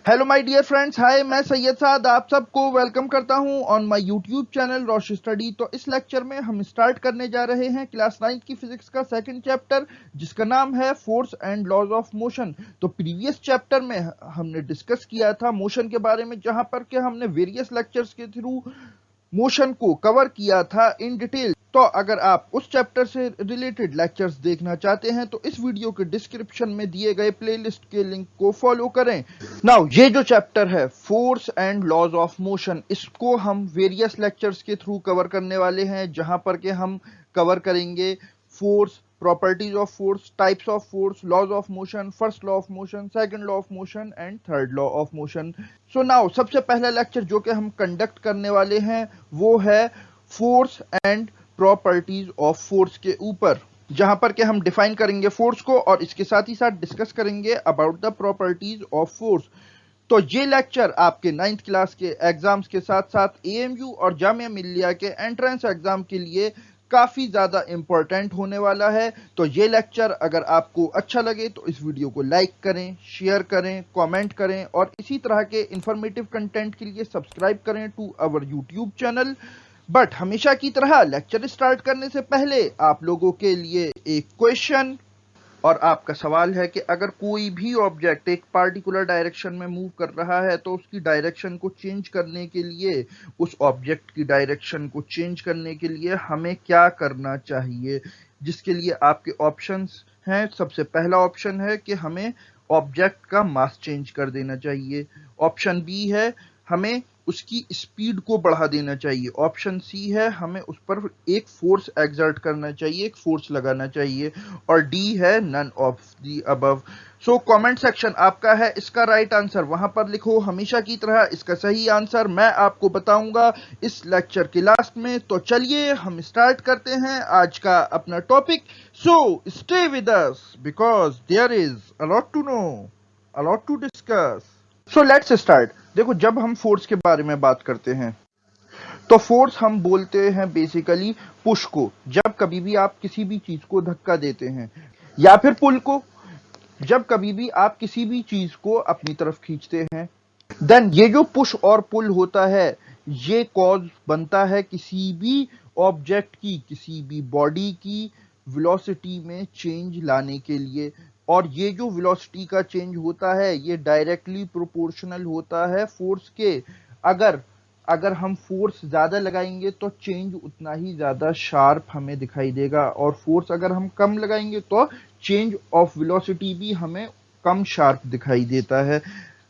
Hello my dear friends, hi, मैं सैयद साद आप सबको वेलकम करता हूं on my YouTube channel Rosh study. तो इस लेक्चर में हम स्टार्ट करने जा रहे हैं क्लास 9 की फिजिक्स का सेकंड चैप्टर, जिसका नाम है force and laws of motion. तो प्रीवियस चैप्टर में हमने डिस्कस किया था मोशन के बारे में, जहां पर कि हमने वेरियस लेक्चर्स के थ्रू मोशन को कवर किया था इन डिटेल। तो अगर आप उस चैप्टर से रिलेटेड लेक्चर्स देखना चाहते हैं तो इस वीडियो के डिस्क्रिप्शन में दिए गए प्लेलिस्ट के लिंक को फॉलो करें। नाउ ये जो चैप्टर है force and laws of motion, इसको हम वेरियस लेक्चर्स के थ्रू कवर करने वाले हैं, जहां पर के हम कवर करेंगे force, properties of force, types of force, laws of motion, first law of motion, second law of motion and third law of motion. So now सबसे पहला लेक्चर जो कि हम कंडक्ट करने वाले हैं वो है force and properties of force के ऊपर, जहां पर के हम डिफाइन करेंगे फोर्स को और इसके साथ ही साथ डिस्कस करेंगे about the properties of force. तो ये लेक्चर आपके 9th क्लास के एग्जाम्स के साथ साथ एएमयू और जामिया मिल्लिया के एंट्रेंस एग्जाम के लिए काफी ज्यादा इंपॉर्टेंट होने वाला है। तो ये लेक्चर अगर आपको अच्छा लगे तो इस वीडियो को लाइक करें, शेयर करें, कमेंट करें और इसी तरह के इंफॉर्मेटिव कंटेंट के लिए सब्सक्राइब करें to our YouTube channel. But हमेशा की तरह लेक्चर स्टार्ट करने से पहले आप लोगों के लिए एक क्वेश्चन और आपका सवाल है कि अगर कोई भी ऑब्जेक्ट एक पार्टिकुलर डायरेक्शन में मूव कर रहा है तो उसकी डायरेक्शन को चेंज करने के लिए, उस ऑब्जेक्ट की डायरेक्शन को चेंज करने के लिए हमें क्या करना चाहिए। जिसके लिए आपके ऑप्शंस हैं। सबसे पहला ऑप्शन है कि हमें ऑब्जेक्ट का मास चेंज कर देना चाहिए। ऑप्शन बी है हमें उसकी स्पीड को बढ़ा देना चाहिए। ऑप्शन सी है हमें उस पर एक फोर्स एक्सर्ट करना चाहिए, एक फोर्स लगाना चाहिए। और डी है none of the above. So comment section आपका है इसका राइट आंसर, वहां पर लिखो हमेशा की तरह इसका सही आंसर मैं आपको बताऊंगा इस लेक्चर के लास्ट में। तो चलिए हम स्टार्ट करते हैं आज का अपना topic. So stay with us because there is a lot to know, a lot to discuss. So let's start. देखो, जब हम फोर्स के बारे में बात करते हैं तो फोर्स हम बोलते हैं बेसिकली पुश को, जब कभी भी आप किसी भी चीज को धक्का देते हैं, या फिर पुल को, जब कभी भी आप किसी भी चीज को अपनी तरफ खींचते हैं। देन ये जो पुश और पुल होता है ये कॉज बनता है किसी भी ऑब्जेक्ट की, किसी भी बॉडी की वेलोसिटी में चेंज लाने के लिए। और ये जो वेलोसिटी का चेंज होता है ये डायरेक्टली प्रोपोर्शनल होता है फोर्स के। अगर अगर हम फोर्स ज्यादा लगाएंगे तो चेंज उतना ही ज्यादा शार्प हमें दिखाई देगा, और फोर्स अगर हम कम लगाएंगे तो चेंज ऑफ वेलोसिटी भी हमें कम शार्प दिखाई देता है।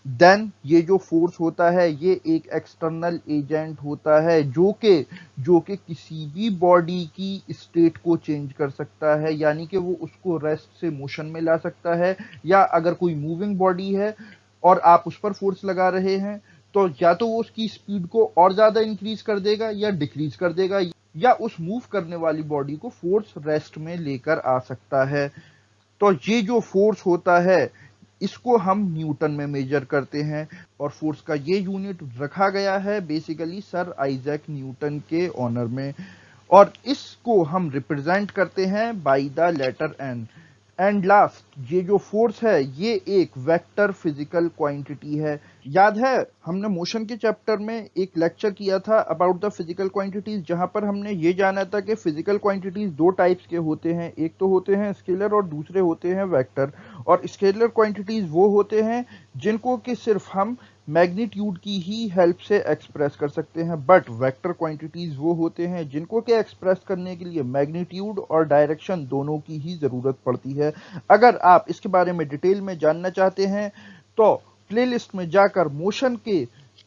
देन ये जो फोर्स होता है ये एक एक्सटर्नल एजेंट होता है जो कि किसी भी बॉडी की स्टेट को चेंज कर सकता है, यानी कि वो उसको रेस्ट से मोशन में ला सकता है। या अगर कोई मूविंग बॉडी है और आप उस पर फोर्स लगा रहे हैं तो या तो वो उसकी स्पीड को और ज्यादा इंक्रीज कर देगा या डिक्रीज कर देगा, या उस मूव करने वाली बॉडी को फोर्स रेस्ट में लेकर आ सकता है। तो ये जो फोर्स होता है इसको हम न्यूटन में मेजर करते हैं, और फोर्स का ये यूनिट रखा गया है बेसिकली सर आइजैक न्यूटन के ऑनर में, और इसको हम रिप्रेजेंट करते हैं by the letter N. And last ये जो फोर्स है ये एक वेक्टर फिजिकल क्वांटिटी है। याद है हमने मोशन के चैप्टर में एक लेक्चर किया था अबाउट द फिजिकल क्वांटिटीज, जहां पर हमने ये जाना था कि फिजिकल क्वांटिटीज दो टाइप्स के होते हैं, एक तो होते हैं स्केलर और दूसरे होते हैं वेक्टर। और स्केलर क्वांटिटीज वो होते हैं जिनको कि सिर्फ हम मैग्नीट्यूड की ही हेल्प से एक्सप्रेस कर सकते हैं, बट वेक्टर क्वांटिटीज वो होते हैं जिनको कि एक्सप्रेस करने के लिए मैग्नीट्यूड और डायरेक्शन दोनों की ही जरूरत पड़ती है। अगर आप इसके बारे में डिटेल में जानना चाहते हैं तो प्लेलिस्ट में जाकर मोशन के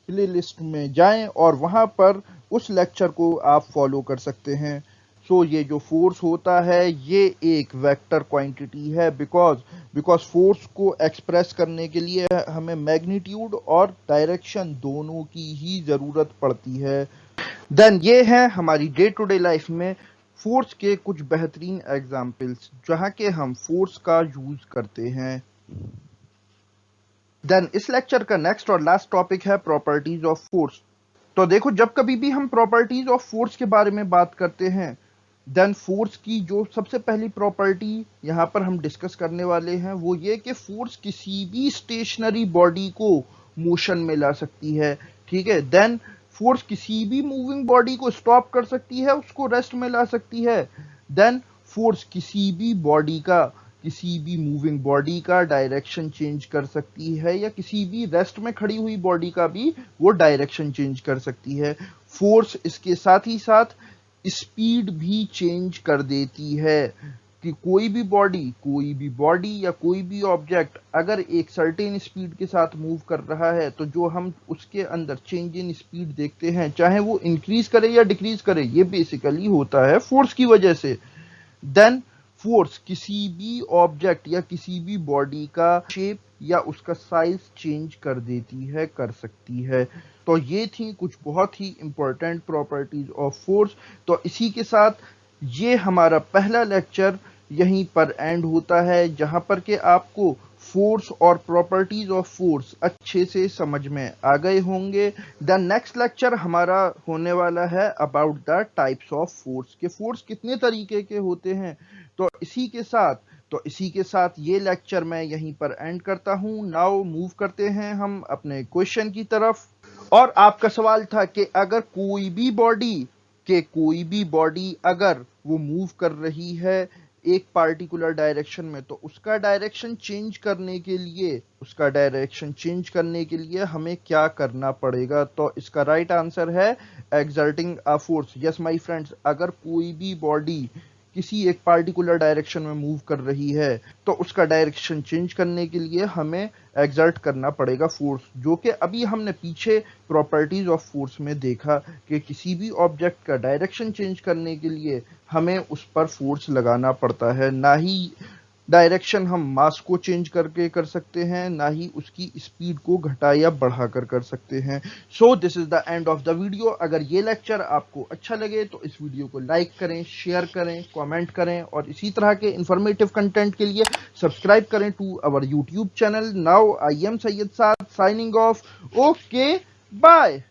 प्लेलिस्ट में जाएं और वहां पर उस लेक्चर को आप फॉलो कर सकते हैं। सो ये जो फोर्स होता है ये एक वेक्टर क्वांटिटी है, बिकॉज फोर्स को एक्सप्रेस करने के लिए हमें मैग्नीट्यूड और डायरेक्शन दोनों की ही जरूरत पड़ती है। देन ये है हमारी डे टू डे लाइफ में फोर्स के कुछ बेहतरीन एग्जाम्पल्स जहां के हम फोर्स का यूज करते हैं। देन इस लेक्चर का नेक्स्ट और लास्ट टॉपिक है प्रॉपर्टीज ऑफ फोर्स। तो देखो, जब कभी भी हम प्रॉपर्टीज ऑफ फोर्स के बारे में बात करते हैं देन फोर्स की जो सबसे पहली प्रॉपर्टी यहाँ पर हम डिस्कस करने वाले हैं वो ये कि फोर्स किसी भी स्टेशनरी बॉडी को मोशन में ला सकती है, ठीक है। देन फोर्स किसी भी मूविंग बॉडी को स्टॉप कर सकती है, उसको रेस्ट में ला सकती है। देन फोर्स किसी भी मूविंग बॉडी का डायरेक्शन चेंज कर सकती है, या किसी भी रेस्ट में खड़ी हुई बॉडी का भी वो डायरेक्शन चेंज कर सकती है। फोर्स इसके साथ ही साथ स्पीड भी चेंज कर देती है कि कोई भी बॉडी या कोई भी ऑब्जेक्ट अगर एक सर्टेन स्पीड के साथ मूव कर रहा है, तो जो हम उसके अंदर चेंज इन स्पीड देखते हैं, चाहे वो इंक्रीज करे या डिक्रीज करे, ये बेसिकली होता है फोर्स की वजह से। देन फोर्स किसी भी ऑब्जेक्ट या किसी भी बॉडी का शेप या उसका साइज चेंज कर देती है, कर सकती है। तो ये थी कुछ बहुत ही इंपॉर्टेंट प्रॉपर्टीज ऑफ फोर्स। तो इसी के साथ ये हमारा पहला लेक्चर यहीं पर एंड होता है, जहां पर के आपको फोर्स और प्रॉपर्टीज ऑफ फोर्स अच्छे से समझ में आ गए होंगे। द नेक्स्ट लेक्चर हमारा होने वाला है about the types of force, के फोर्स कितने तरीके के होते हैं। तो इसी के साथ ये लेक्चर मैं यहीं पर एंड करता हूं। नाउ मूव करते हैं हम अपने क्वेश्चन की तरफ। और आपका सवाल था कि अगर कोई भी बॉडी अगर वो मूव कर रही है एक पार्टिकुलर डायरेक्शन में, तो उसका डायरेक्शन चेंज करने के लिए हमें क्या करना पड़ेगा। तो इसका राइट आंसर है exerting a force. Yes my friends, अगर कोई भी बॉडी किसी एक पार्टिकुलर डायरेक्शन में मूव कर रही है, तो उसका डायरेक्शन चेंज करने के लिए हमें एक्सर्ट करना पड़ेगा फोर्स, जो कि अभी हमने पीछे प्रॉपर्टीज ऑफ फोर्स में देखा कि किसी भी ऑब्जेक्ट का डायरेक्शन चेंज करने के लिए हमें उस पर फोर्स लगाना पड़ता है। ना ही डायरेक्शन हम मास को चेंज करके कर सकते हैं, ना ही उसकी स्पीड को घटा या बढ़ाकर कर सकते हैं। So this is the end of the video. अगर ये लेक्चर आपको अच्छा लगे तो इस वीडियो को लाइक करें, शेयर करें, कमेंट करें, और इसी तरह के इंफॉर्मेटिव कंटेंट के लिए सब्सक्राइब करें to our YouTube channel. Now I am Syed Saad signing off. Okay, bye.